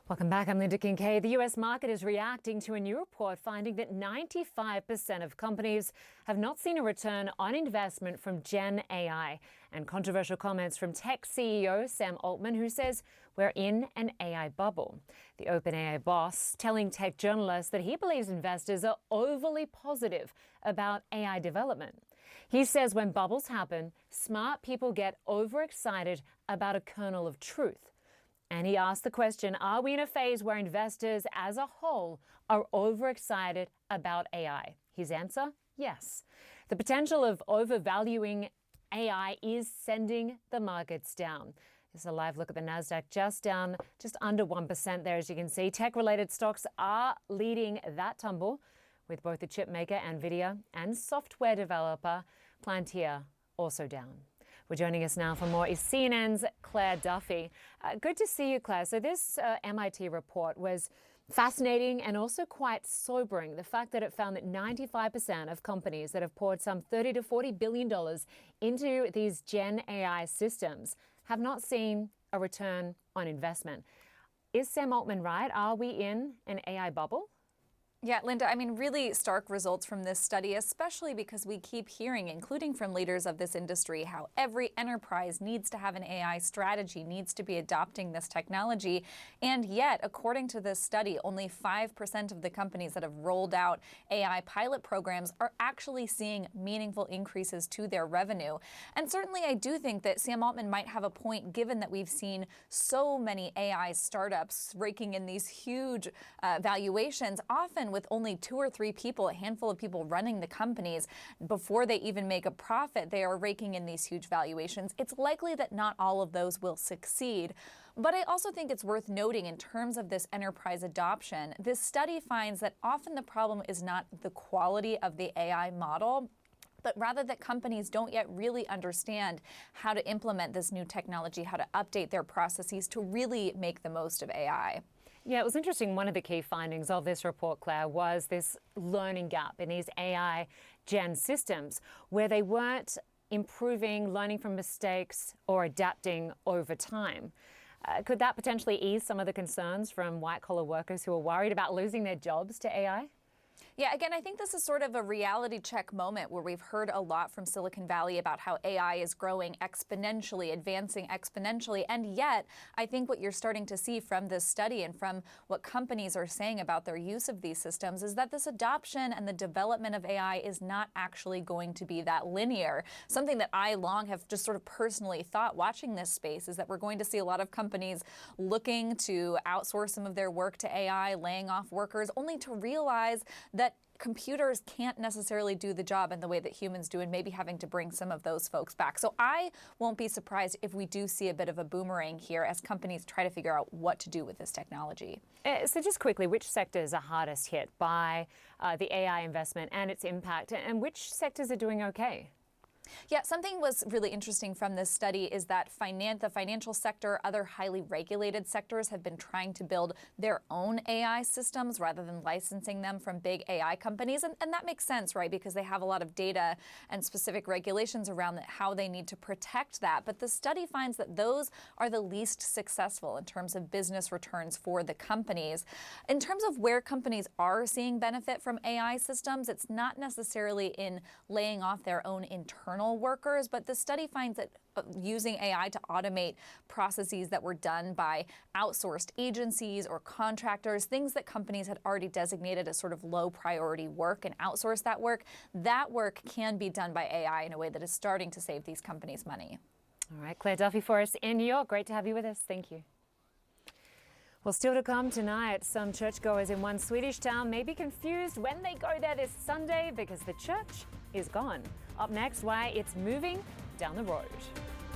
Welcome back. I'm Lynda Kinkade. The US market is reacting to a new report finding that 95% of companies have not seen a return on investment from Gen AI, and controversial comments from tech CEO Sam Altman, who says we're in an AI bubble. The OpenAI boss telling tech journalists that he believes investors are overly positive about AI development. He says when bubbles happen, smart people get overexcited about a kernel of truth. And he asked the question, are we in a phase where investors as a whole are overexcited about AI? His answer, yes. The potential of overvaluing AI is sending the markets down. This is a live look at the NASDAQ, just down just under 1% there, as you can see. Tech-related stocks are leading that tumble, with both the chip maker NVIDIA and software developer Palantir also down. Well, joining us now for more is CNN's Clare Duffy. Good to see you, Clare. So this MIT report was fascinating and also quite sobering. The fact that it found that 95% of companies that have poured some $30 to $40 billion into these Gen AI systems have not seen a return on investment. Is Sam Altman right? Are we in an AI bubble? Yeah, Lynda, I mean, really stark results from this study, especially because we keep hearing, including from leaders of this industry, how every enterprise needs to have an AI strategy, needs to be adopting this technology. And yet, according to this study, only 5% of the companies that have rolled out AI pilot programs are actually seeing meaningful increases to their revenue. And certainly, I do think that Sam Altman might have a point, given that we've seen so many AI startups raking in these huge valuations, often with only 2 or 3 people, a handful of people running the companies. Before they even make a profit, they are raking in these huge valuations. It's likely that not all of those will succeed. But I also think it's worth noting, in terms of this enterprise adoption, this study finds that often the problem is not the quality of the AI model, but rather that companies don't yet really understand how to implement this new technology, how to update their processes to really make the most of AI. Yeah, it was interesting. One of the key findings of this report, Clare, was this learning gap in these AI gen systems where they weren't improving, learning from mistakes, or adapting over time. Could that potentially ease some of the concerns from white-collar workers who are worried about losing their jobs to AI? Yeah, again, I think this is sort of a reality check moment where we've heard a lot from Silicon Valley about how AI is growing exponentially, advancing exponentially. And yet, I think what you're starting to see from this study and from what companies are saying about their use of these systems is that this adoption and the development of AI is not actually going to be that linear. Something that I long have just sort of personally thought watching this space is that we're going to see a lot of companies looking to outsource some of their work to AI, laying off workers, only to realize that computers can't necessarily do the job in the way that humans do, and maybe having to bring some of those folks back. So I won't be surprised if we do see a bit of a boomerang here as companies try to figure out what to do with this technology. So just quickly, which sectors are hardest hit by the AI investment and its impact, and which sectors are doing okay? Yeah, something was really interesting from this study is that the financial sector, other highly regulated sectors have been trying to build their own AI systems rather than licensing them from big AI companies. And that makes sense, right? Because they have a lot of data and specific regulations around how they need to protect that. But the study finds that those are the least successful in terms of business returns for the companies. In terms of where companies are seeing benefit from AI systems, it's not necessarily in laying off their own internal workers, but the study finds that using AI to automate processes that were done by outsourced agencies or contractors, things that companies had already designated as sort of low priority work and outsource that work can be done by AI in a way that is starting to save these companies money. All right, Clare Duffy for us in New York. Great to have you with us. Thank you. Well, still to come tonight, some churchgoers in one Swedish town may be confused when they go there this Sunday because the church is gone. Up next, why it's moving down the road.